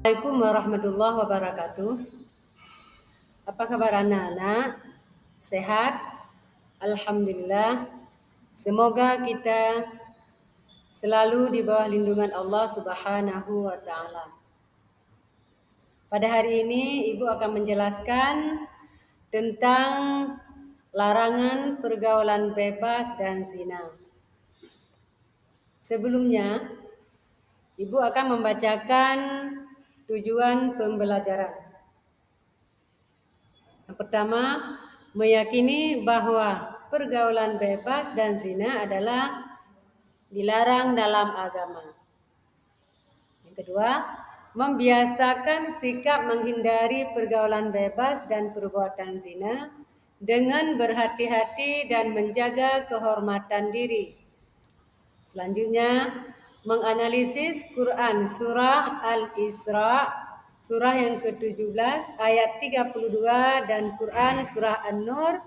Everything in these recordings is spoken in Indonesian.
Assalamualaikum warahmatullahi wabarakatuh. Apa kabar anak-anak? Sehat? Alhamdulillah. Semoga kita selalu di bawah lindungan Allah Subhanahu wa taala. Pada hari ini Ibu akan menjelaskan tentang larangan pergaulan bebas dan zina. Sebelumnya, Ibu akan membacakan tujuan pembelajaran. Yang pertama, meyakini bahwa pergaulan bebas dan zina adalah dilarang dalam agama. Yang kedua, membiasakan sikap menghindari pergaulan bebas dan perbuatan zina dengan berhati-hati dan menjaga kehormatan diri. Selanjutnya, menganalisis Quran surah Al-Isra surah yang ke-17 ayat 32 dan Quran surah An-Nur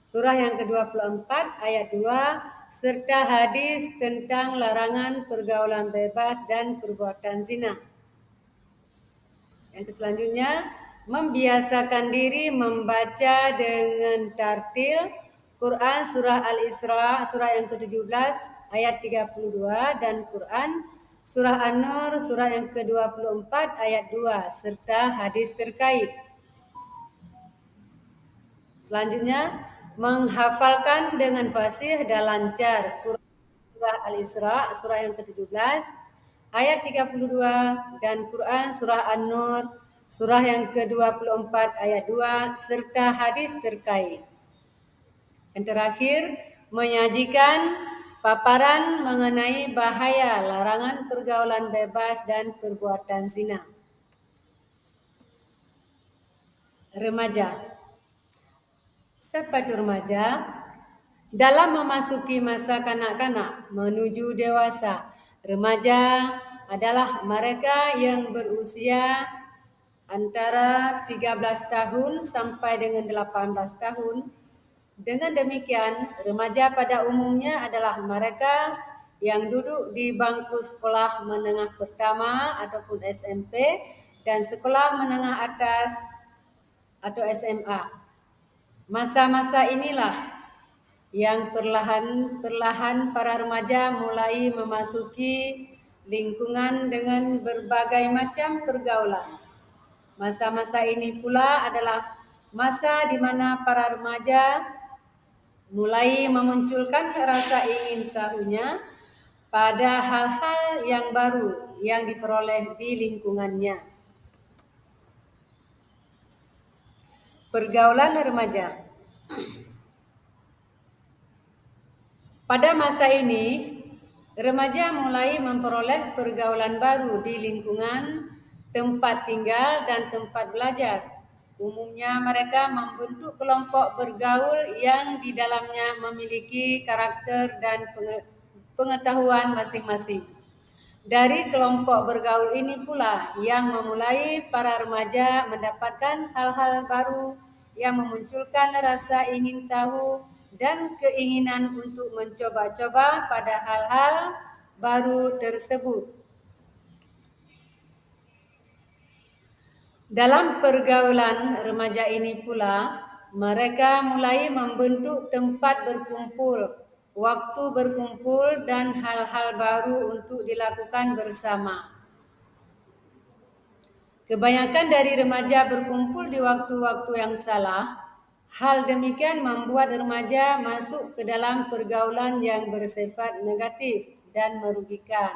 surah yang ke-24 ayat 2 serta hadis tentang larangan pergaulan bebas dan perbuatan zina. Yang selanjutnya, membiasakan diri membaca dengan tartil Quran surah Al-Isra surah yang ke-17 ayat 32 dan Quran surah An-Nur surah yang ke-24 ayat 2 serta hadis terkait. Selanjutnya, menghafalkan dengan fasih dan lancar Quran surah Al-Isra surah yang ke-17 ayat 32 dan Quran surah An-Nur surah yang ke-24 ayat 2 serta hadis terkait. Yang terakhir, menyajikan paparan mengenai bahaya larangan pergaulan bebas dan perbuatan zina. Remaja. Siapa itu remaja? Dalam memasuki masa kanak-kanak menuju dewasa, remaja adalah mereka yang berusia antara 13 tahun sampai dengan 18 tahun. Dengan demikian, remaja pada umumnya adalah mereka yang duduk di bangku sekolah menengah pertama ataupun SMP dan sekolah menengah atas atau SMA. Masa-masa inilah yang perlahan-perlahan para remaja mulai memasuki lingkungan dengan berbagai macam pergaulan. Masa-masa ini pula adalah masa di mana para remaja mulai memunculkan rasa ingin tahunya pada hal-hal yang baru yang diperoleh di lingkungannya. Pergaulan remaja. Pada masa ini, remaja mulai memperoleh pergaulan baru di lingkungan tempat tinggal dan tempat belajar. Umumnya mereka membentuk kelompok bergaul yang di dalamnya memiliki karakter dan pengetahuan masing-masing. Dari kelompok bergaul ini pula yang memulai para remaja mendapatkan hal-hal baru yang memunculkan rasa ingin tahu dan keinginan untuk mencoba-coba pada hal-hal baru tersebut. Dalam pergaulan remaja ini pula, mereka mulai membentuk tempat berkumpul, waktu berkumpul dan hal-hal baru untuk dilakukan bersama. Kebanyakan dari remaja berkumpul di waktu-waktu yang salah. Hal demikian membuat remaja masuk ke dalam pergaulan yang bersifat negatif dan merugikan.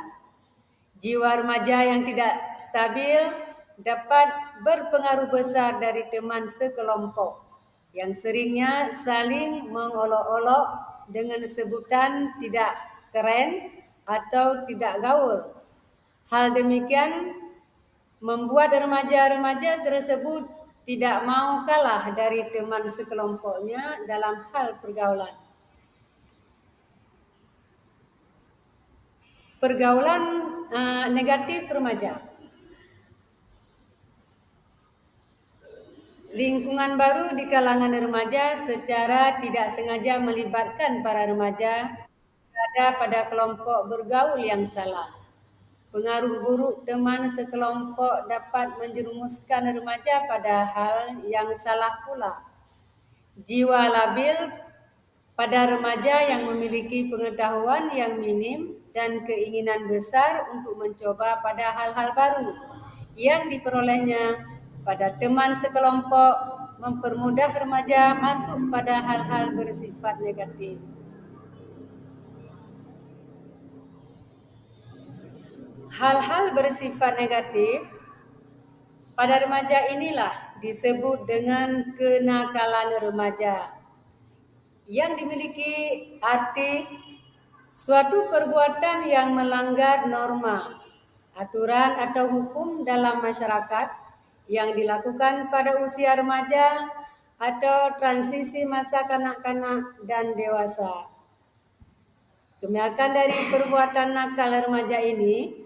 Jiwa remaja yang tidak stabil dapat berpengaruh besar dari teman sekelompok yang seringnya saling mengolok-olok dengan sebutan tidak keren atau tidak gaul. Hal demikian membuat remaja-remaja tersebut tidak mau kalah dari teman sekelompoknya dalam hal pergaulan. Pergaulan negatif remaja. Lingkungan baru di kalangan remaja secara tidak sengaja melibatkan para remaja berada pada kelompok bergaul yang salah. Pengaruh buruk teman sekelompok dapat menjerumuskan remaja pada hal yang salah pula. Jiwa labil pada remaja yang memiliki pengetahuan yang minim dan keinginan besar untuk mencoba pada hal-hal baru yang diperolehnya pada teman sekelompok mempermudah remaja masuk pada hal-hal bersifat negatif. Hal-hal bersifat negatif pada remaja inilah disebut dengan kenakalan remaja, yang dimiliki arti suatu perbuatan yang melanggar norma, aturan atau hukum dalam masyarakat yang dilakukan pada usia remaja atau transisi masa kanak-kanak dan dewasa. Kebanyakan dari perbuatan nakal remaja ini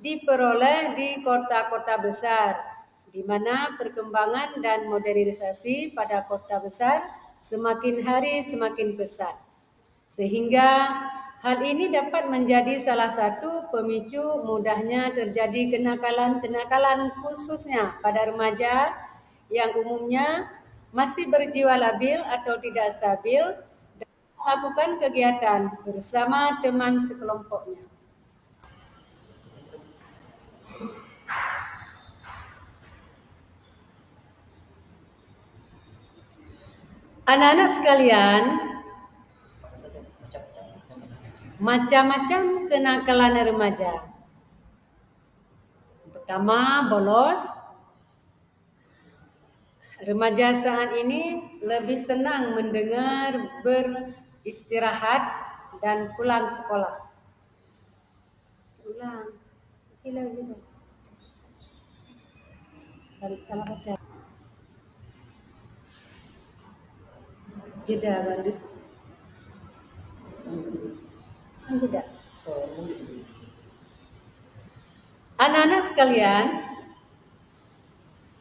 diperoleh di kota-kota besar, di mana perkembangan dan modernisasi pada kota besar semakin hari semakin pesat. Sehingga hal ini dapat menjadi salah satu pemicu mudahnya terjadi kenakalan-kenakalan khususnya pada remaja yang umumnya masih berjiwa labil atau tidak stabil dan melakukan kegiatan bersama teman sekelompoknya. Anak-anak sekalian, macam-macam kenakalan remaja. Pertama, bolos. Remaja saat ini lebih senang mendengar beristirahat dan pulang sekolah. Ulang. Gitu. Salah baca. Jeda bandit. Jeda. Anak-anak sekalian,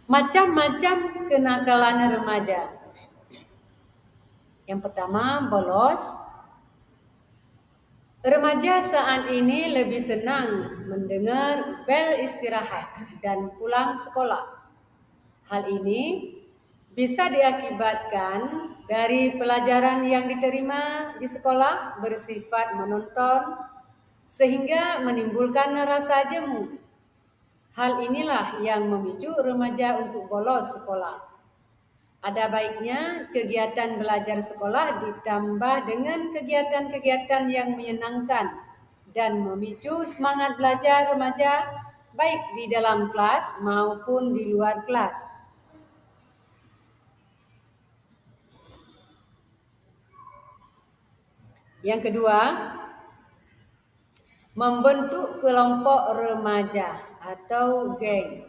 macam-macam kenakalan remaja. Yang pertama, bolos. Remaja saat ini lebih senang mendengar bel istirahat dan pulang sekolah. Hal ini bisa diakibatkan dari pelajaran yang diterima di sekolah bersifat monoton sehingga menimbulkan rasa jemu. Hal inilah yang memicu remaja untuk bolos sekolah. Ada baiknya kegiatan belajar sekolah ditambah dengan kegiatan-kegiatan yang menyenangkan dan memicu semangat belajar remaja baik di dalam kelas maupun di luar kelas. Yang kedua, membentuk kelompok remaja atau geng.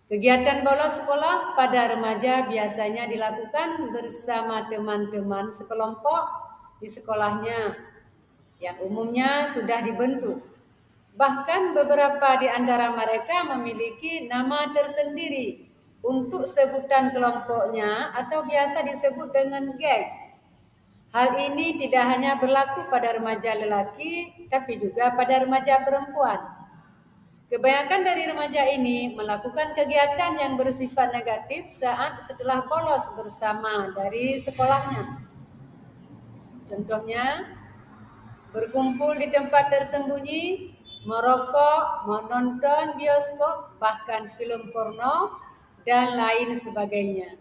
Kegiatan bolos sekolah pada remaja biasanya dilakukan bersama teman-teman sekelompok di sekolahnya yang umumnya sudah dibentuk. Bahkan beberapa di antara mereka memiliki nama tersendiri untuk sebutan kelompoknya atau biasa disebut dengan geng. Hal ini tidak hanya berlaku pada remaja lelaki, tapi juga pada remaja perempuan. Kebanyakan dari remaja ini melakukan kegiatan yang bersifat negatif saat setelah bolos bersama dari sekolahnya. Contohnya, berkumpul di tempat tersembunyi, merokok, menonton bioskop, bahkan film porno, dan lain sebagainya.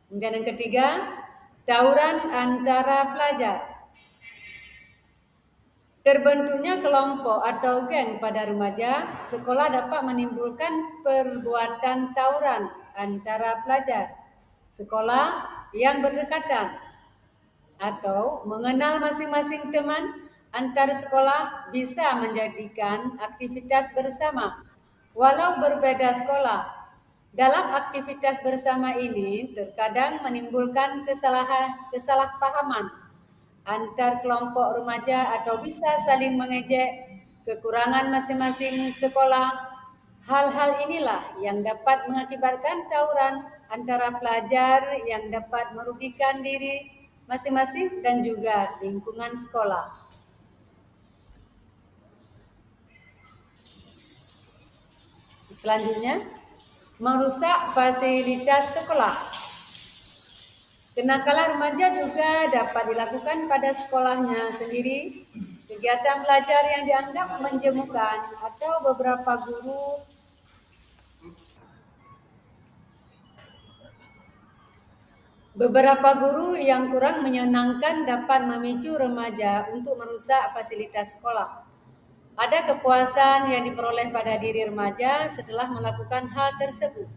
Kemudian yang ketiga, tawuran antara pelajar. Terbentuknya kelompok atau geng pada remaja sekolah dapat menimbulkan perbuatan tawuran antara pelajar sekolah yang berdekatan atau mengenal masing-masing teman antar sekolah bisa menjadikan aktivitas bersama walau berbeda sekolah. Dalam aktivitas bersama ini terkadang menimbulkan kesalahpahaman antar kelompok remaja atau bisa saling mengejek kekurangan masing-masing sekolah. Hal-hal inilah yang dapat mengakibatkan tawuran antara pelajar yang dapat merugikan diri masing-masing dan juga lingkungan sekolah. Selanjutnya, merusak fasilitas sekolah. Kenakalan remaja juga dapat dilakukan pada sekolahnya sendiri. Kegiatan belajar yang dianggap menjemukan atau beberapa guru yang kurang menyenangkan dapat memicu remaja untuk merusak fasilitas sekolah. Ada kepuasan yang diperoleh pada diri remaja setelah melakukan hal tersebut.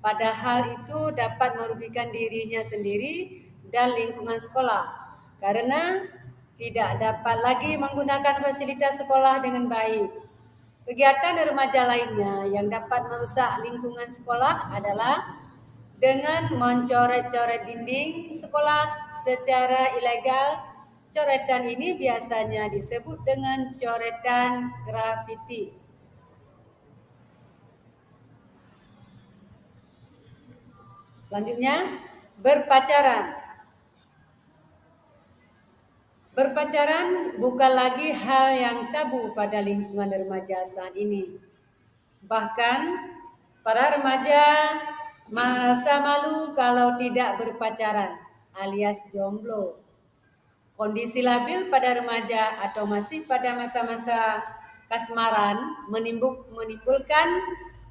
Padahal itu dapat merugikan dirinya sendiri dan lingkungan sekolah karena tidak dapat lagi menggunakan fasilitas sekolah dengan baik. Kegiatan remaja lainnya yang dapat merusak lingkungan sekolah adalah dengan mencoret-coret dinding sekolah secara ilegal. Coretan ini biasanya disebut dengan coretan grafiti. Selanjutnya, berpacaran. Berpacaran bukan lagi hal yang tabu pada lingkungan remaja saat ini. Bahkan, para remaja merasa malu kalau tidak berpacaran alias jomblo. Kondisi labil pada remaja atau masih pada masa-masa kasmaran menimbulkan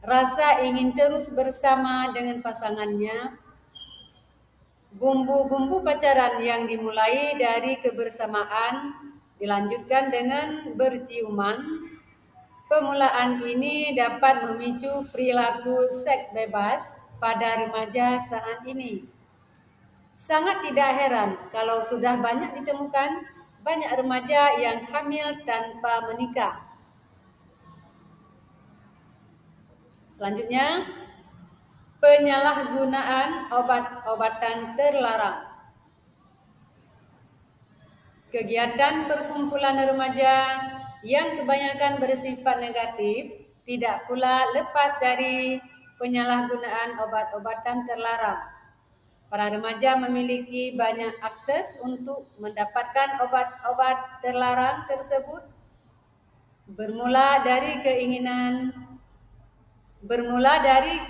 rasa ingin terus bersama dengan pasangannya. Bumbu-bumbu pacaran yang dimulai dari kebersamaan dilanjutkan dengan berciuman. Pemulaan ini dapat memicu perilaku seks bebas pada remaja saat ini. Sangat tidak heran kalau sudah banyak ditemukan banyak remaja yang hamil tanpa menikah. Selanjutnya, penyalahgunaan obat-obatan terlarang. Kegiatan perkumpulan remaja yang kebanyakan bersifat negatif tidak pula lepas dari penyalahgunaan obat-obatan terlarang. Para remaja memiliki banyak akses untuk mendapatkan obat-obat terlarang tersebut bermula dari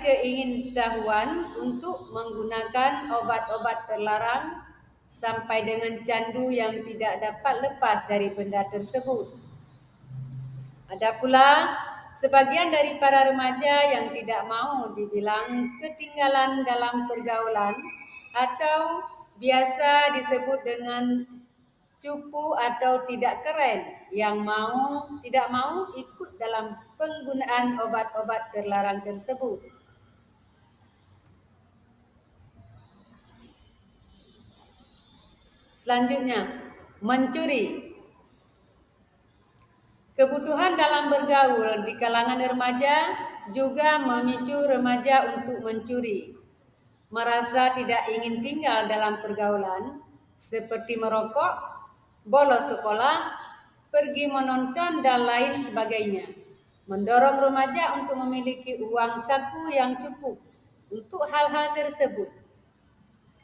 keingintahuan untuk menggunakan obat-obat terlarang sampai dengan candu yang tidak dapat lepas dari benda tersebut. Ada pula sebagian dari para remaja yang tidak mau dibilang ketinggalan dalam pergaulan atau biasa disebut dengan cupu atau tidak keren yang tidak mau ikut dalam penggunaan obat-obat terlarang tersebut. Selanjutnya, mencuri. Kebutuhan dalam bergaul di kalangan remaja juga memicu remaja untuk mencuri. Merasa tidak ingin tinggal dalam pergaulan, seperti merokok, bolos sekolah, pergi menonton, dan lain sebagainya. Mendorong remaja untuk memiliki uang saku yang cukup untuk hal-hal tersebut.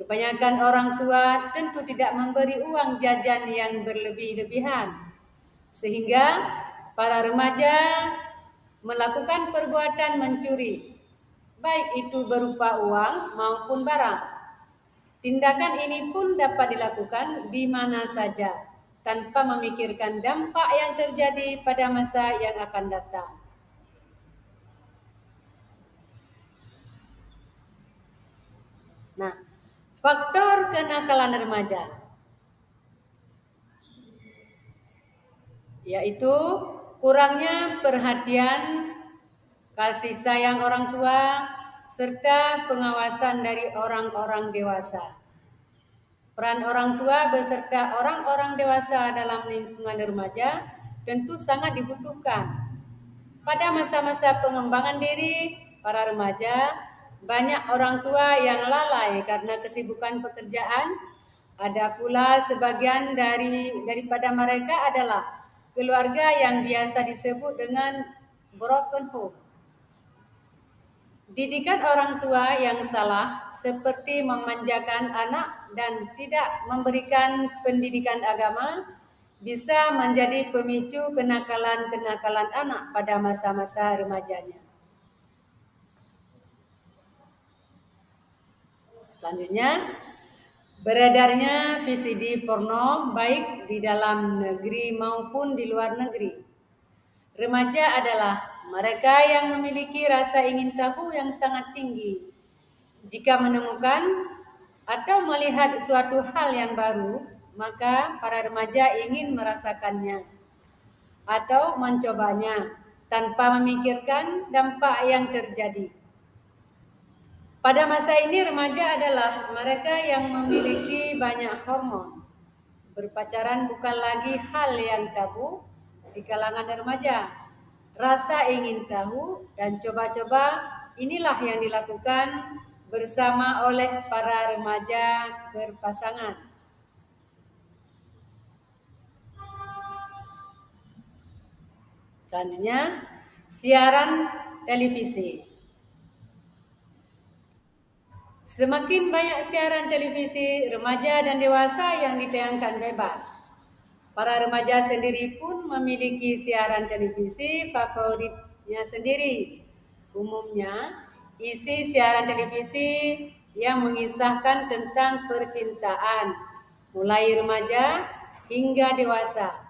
Kebanyakan orang tua tentu tidak memberi uang jajan yang berlebih-lebihan, sehingga para remaja melakukan perbuatan mencuri, baik itu berupa uang maupun barang. Tindakan ini pun dapat dilakukan di mana saja, tanpa memikirkan dampak yang terjadi pada masa yang akan datang. Nah, faktor kenakalan remaja yaitu kurangnya perhatian, kasih sayang orang tua, serta pengawasan dari orang-orang dewasa. Peran orang tua beserta orang-orang dewasa dalam lingkungan remaja tentu sangat dibutuhkan. Pada masa-masa pengembangan diri para remaja, banyak orang tua yang lalai karena kesibukan pekerjaan. Ada pula sebagian daripada mereka adalah keluarga yang biasa disebut dengan broken home. Didikan orang tua yang salah seperti memanjakan anak dan tidak memberikan pendidikan agama bisa menjadi pemicu kenakalan-kenakalan anak pada masa-masa remajanya. Selanjutnya, beredarnya VCD porno baik di dalam negeri maupun di luar negeri. Remaja adalah mereka yang memiliki rasa ingin tahu yang sangat tinggi. Jika menemukan atau melihat suatu hal yang baru, maka para remaja ingin merasakannya atau mencobanya tanpa memikirkan dampak yang terjadi. Pada masa ini remaja adalah mereka yang memiliki banyak hormon. Berpacaran bukan lagi hal yang tabu di kalangan remaja. Rasa ingin tahu dan coba-coba inilah yang dilakukan bersama oleh para remaja berpasangan. Selanjutnya, siaran televisi. Semakin banyak siaran televisi remaja dan dewasa yang ditayangkan bebas. Para remaja sendiri pun memiliki siaran televisi favoritnya sendiri. Umumnya, isi siaran televisi yang mengisahkan tentang percintaan, mulai remaja hingga dewasa.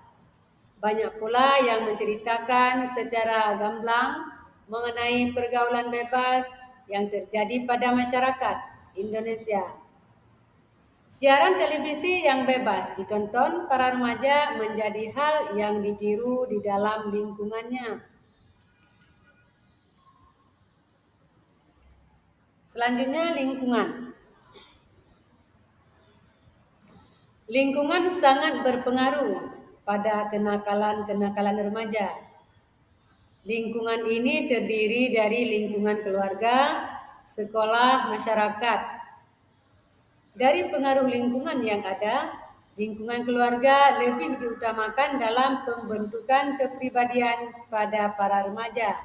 Banyak pula yang menceritakan secara gamblang mengenai pergaulan bebas yang terjadi pada masyarakat Indonesia. Siaran televisi yang bebas ditonton para remaja menjadi hal yang ditiru di dalam lingkungannya. Selanjutnya, lingkungan. Lingkungan sangat berpengaruh pada kenakalan-kenakalan remaja. Lingkungan ini terdiri dari lingkungan keluarga, sekolah, masyarakat. Dari pengaruh lingkungan yang ada, lingkungan keluarga lebih diutamakan dalam pembentukan kepribadian pada para remaja.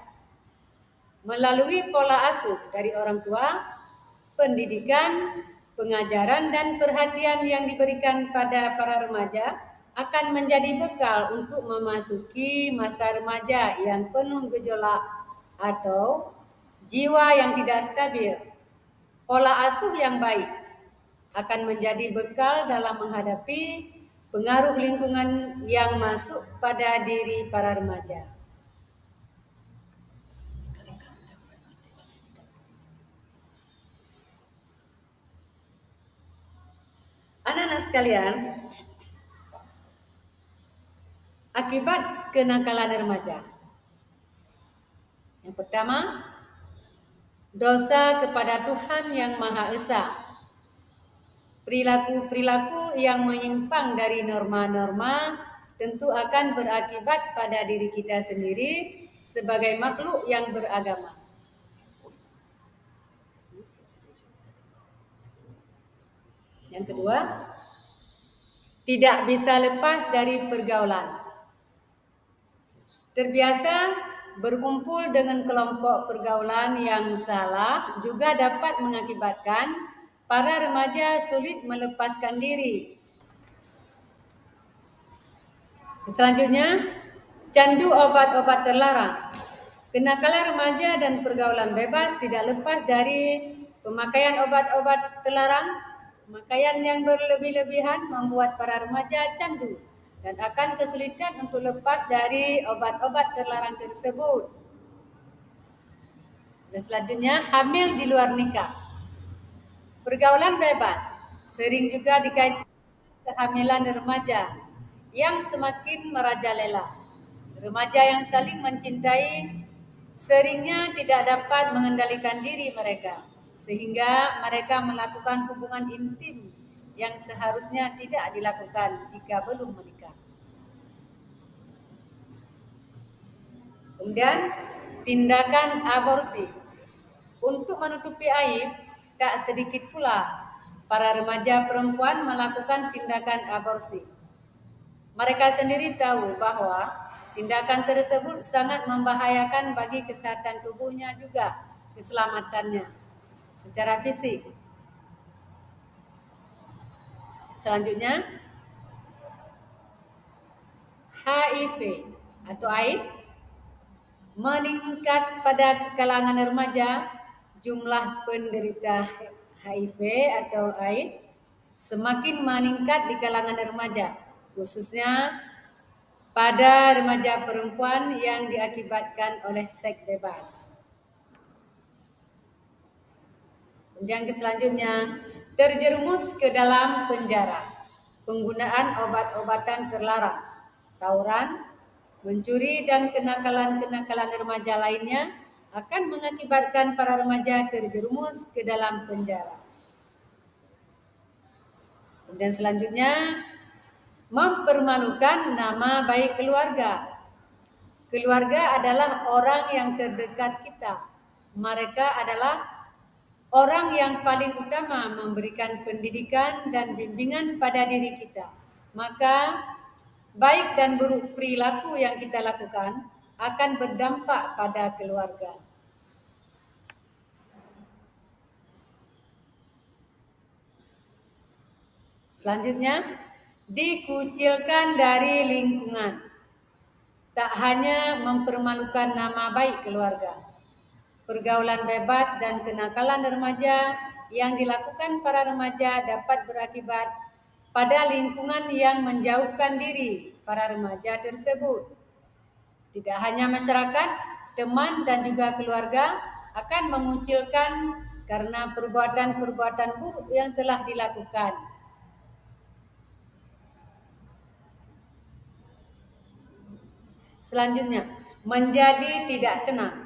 Melalui pola asuh dari orang tua, pendidikan, pengajaran, dan perhatian yang diberikan pada para remaja akan menjadi bekal untuk memasuki masa remaja yang penuh gejolak atau jiwa yang tidak stabil. Pola asuh yang baik akan menjadi bekal dalam menghadapi pengaruh lingkungan yang masuk pada diri para remaja. Anak-anak sekalian, akibat kenakalan remaja. Yang pertama, dosa kepada Tuhan yang Maha Esa. Perilaku-perilaku yang menyimpang dari norma-norma tentu akan berakibat pada diri kita sendiri sebagai makhluk yang beragama. Yang kedua, tidak bisa lepas dari pergaulan. Terbiasa berkumpul dengan kelompok pergaulan yang salah juga dapat mengakibatkan para remaja sulit melepaskan diri. Selanjutnya, candu obat-obat terlarang. Kenakalan remaja dan pergaulan bebas tidak lepas dari pemakaian obat-obat terlarang. Pemakaian yang berlebih-lebihan membuat para remaja candu dan akan kesulitan untuk lepas dari obat-obat terlarang tersebut. Dan selanjutnya, hamil di luar nikah. Pergaulan bebas sering juga dikaitkan kehamilan remaja yang semakin merajalela. Remaja yang saling mencintai seringnya tidak dapat mengendalikan diri mereka, sehingga mereka melakukan hubungan intim yang seharusnya tidak dilakukan jika belum menikah. Kemudian, tindakan aborsi. Untuk menutupi aib, tak sedikit pula para remaja perempuan melakukan tindakan aborsi. Mereka sendiri tahu bahwa tindakan tersebut sangat membahayakan bagi kesehatan tubuhnya juga keselamatannya secara fisik. Selanjutnya, HIV atau AIDS meningkat pada kalangan remaja. Jumlah penderita HIV atau AIDS semakin meningkat di kalangan remaja, khususnya pada remaja perempuan yang diakibatkan oleh seks bebas. Kemudian selanjutnya, terjerumus ke dalam penjara. Penggunaan obat-obatan terlarang, tawuran, mencuri dan kenakalan-kenakalan remaja lainnya akan mengakibatkan para remaja terjerumus ke dalam penjara. Dan selanjutnya, mempermalukan nama baik keluarga. Keluarga adalah orang yang terdekat kita. Mereka adalah orang yang paling utama memberikan pendidikan dan bimbingan pada diri kita. Maka baik dan buruk perilaku yang kita lakukan akan berdampak pada keluarga. Selanjutnya, dikucilkan dari lingkungan. Tak hanya mempermalukan nama baik keluarga, pergaulan bebas dan kenakalan remaja yang dilakukan para remaja dapat berakibat pada lingkungan yang menjauhkan diri para remaja tersebut. Tidak hanya masyarakat, teman dan juga keluarga akan mengucilkan karena perbuatan-perbuatan buruk yang telah dilakukan. Selanjutnya, menjadi tidak tenang.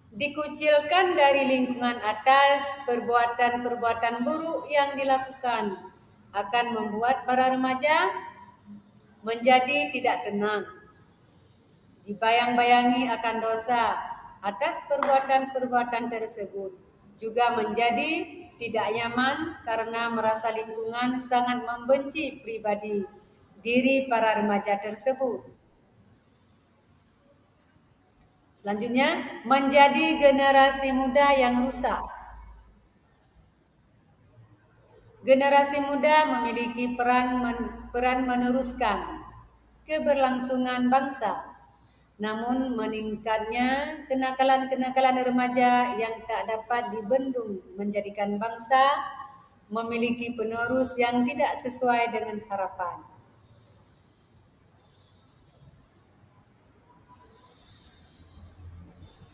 Dikucilkan dari lingkungan atas perbuatan-perbuatan buruk yang dilakukan akan membuat para remaja menjadi tidak tenang. Dibayang-bayangi akan dosa atas perbuatan-perbuatan tersebut. Juga menjadi tidak nyaman karena merasa lingkungan sangat membenci pribadi diri para remaja tersebut. Selanjutnya, menjadi generasi muda yang rusak. Generasi muda memiliki peran meneruskan keberlangsungan bangsa. Namun meningkatnya kenakalan-kenakalan remaja yang tak dapat dibendung menjadikan bangsa memiliki penerus yang tidak sesuai dengan harapan.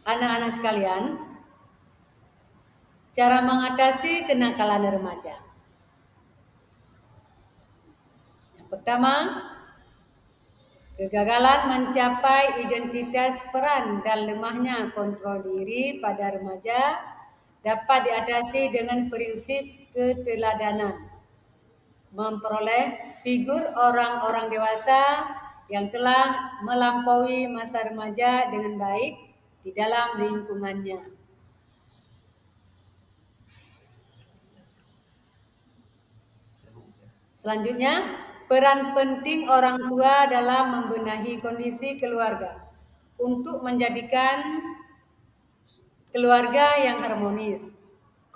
Anak-anak sekalian, cara mengatasi kenakalan remaja. Yang pertama, kegagalan mencapai identitas peran dan lemahnya kontrol diri pada remaja dapat diatasi dengan prinsip keteladanan. Memperoleh figur orang-orang dewasa yang telah melampaui masa remaja dengan baik di dalam lingkungannya. Selanjutnya, peran penting orang tua dalam membenahi kondisi keluarga untuk menjadikan keluarga yang harmonis,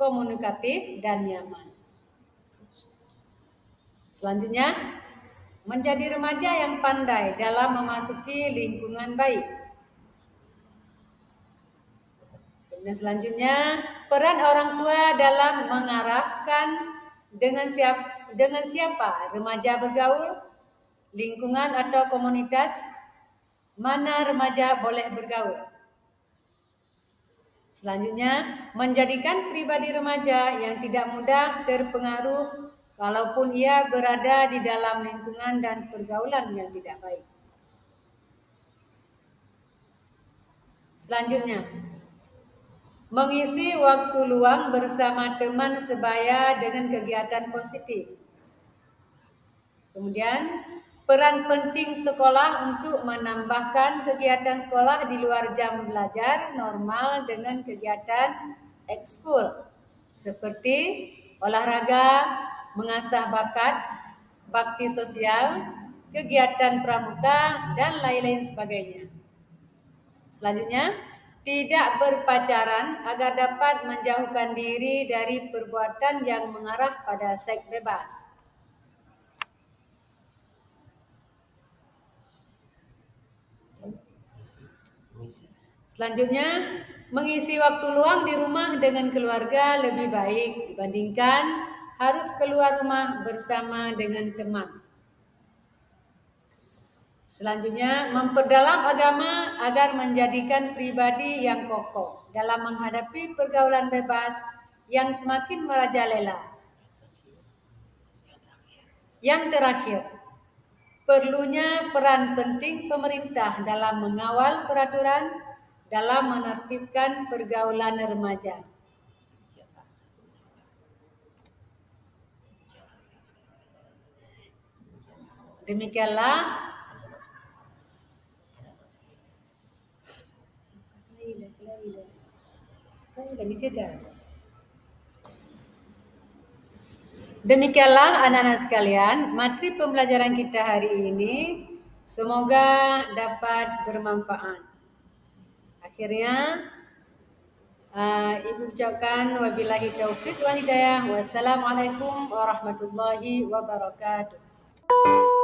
komunikatif, dan nyaman. Selanjutnya, menjadi remaja yang pandai dalam memasuki lingkungan baik. Dan selanjutnya, peran orang tua dalam mengarahkan dengan siapa remaja bergaul, lingkungan atau komunitas mana remaja boleh bergaul. Selanjutnya, menjadikan pribadi remaja yang tidak mudah terpengaruh walaupun ia berada di dalam lingkungan dan pergaulan yang tidak baik. Selanjutnya, mengisi waktu luang bersama teman sebaya dengan kegiatan positif. Kemudian, peran penting sekolah untuk menambahkan kegiatan sekolah di luar jam belajar normal dengan kegiatan ekskul seperti olahraga, mengasah bakat, bakti sosial, kegiatan pramuka, dan lain-lain sebagainya. Selanjutnya, tidak berpacaran agar dapat menjauhkan diri dari perbuatan yang mengarah pada seks bebas. Selanjutnya, mengisi waktu luang di rumah dengan keluarga lebih baik dibandingkan harus keluar rumah bersama dengan teman. Selanjutnya, memperdalam agama agar menjadikan pribadi yang kokoh dalam menghadapi pergaulan bebas yang semakin merajalela. Yang terakhir, perlunya peran penting pemerintah dalam mengawal peraturan dalam menertibkan pergaulan remaja. Demikianlah anak-anak sekalian, materi pembelajaran kita hari ini semoga dapat bermanfaat. Akhirnya, Ibu ucapkan wabillahi taufiq wal hidayah. Wassalamualaikum warahmatullahi wabarakatuh.